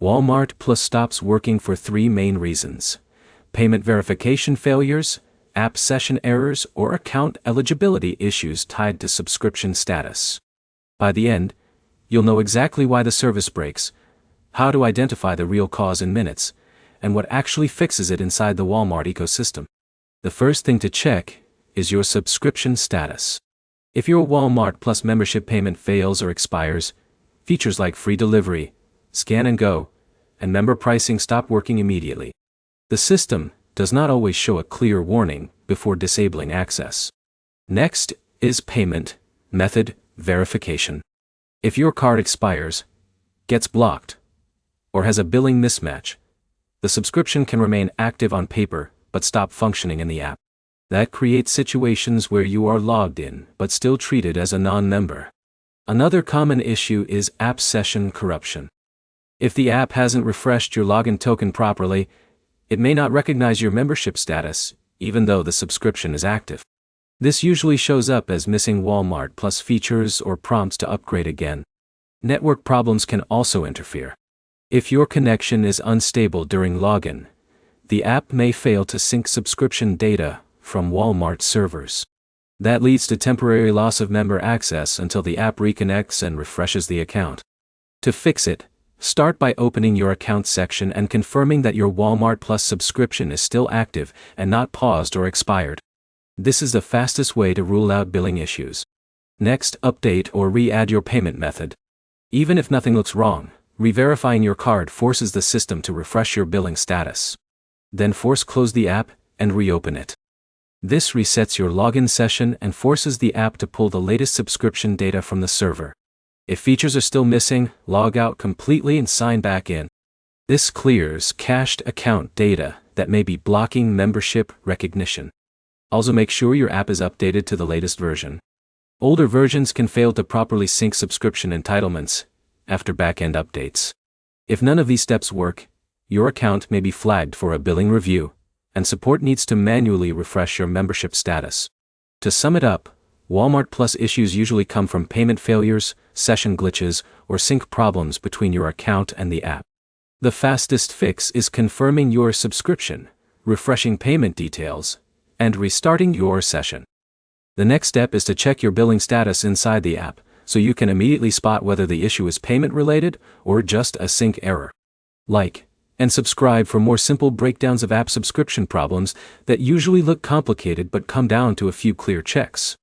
Walmart Plus stops working for three main reasons: payment verification failures, app session errors, or account eligibility issues tied to subscription status. By the end, you'll know exactly why the service breaks, how to identify the real cause in minutes, and what actually fixes it inside the Walmart ecosystem. The first thing to check is your subscription status. If your Walmart Plus membership payment fails or expires, features like free delivery, scan and go, and member pricing stop working immediately. The system does not always show a clear warning before disabling access. Next is payment method verification. If your card expires, gets blocked, or has a billing mismatch, the subscription can remain active on paper but stop functioning in the app. That creates situations where you are logged in but still treated as a non-member. Another common issue is app session corruption. If the app hasn't refreshed your login token properly, it may not recognize your membership status, even though the subscription is active. This usually shows up as missing Walmart Plus features or prompts to upgrade again. Network problems can also interfere. If your connection is unstable during login, the app may fail to sync subscription data from Walmart servers. That leads to temporary loss of member access until the app reconnects and refreshes the account. To fix it, start by opening your account section and confirming that your Walmart Plus subscription is still active and not paused or expired. This is the fastest way to rule out billing issues. Next, update or re-add your payment method. Even if nothing looks wrong, re-verifying your card forces the system to refresh your billing status. Then force close the app and reopen it. This resets your login session and forces the app to pull the latest subscription data from the server. If features are still missing, log out completely and sign back in. This clears cached account data that may be blocking membership recognition. Also, make sure your app is updated to the latest version. Older versions can fail to properly sync subscription entitlements after back-end updates. If none of these steps work, your account may be flagged for a billing review, and support needs to manually refresh your membership status. To sum it up, Walmart Plus issues usually come from payment failures, session glitches, or sync problems between your account and the app. The fastest fix is confirming your subscription, refreshing payment details, and restarting your session. The next step is to check your billing status inside the app, so you can immediately spot whether the issue is payment-related or just a sync error. Like and subscribe for more simple breakdowns of app subscription problems that usually look complicated but come down to a few clear checks.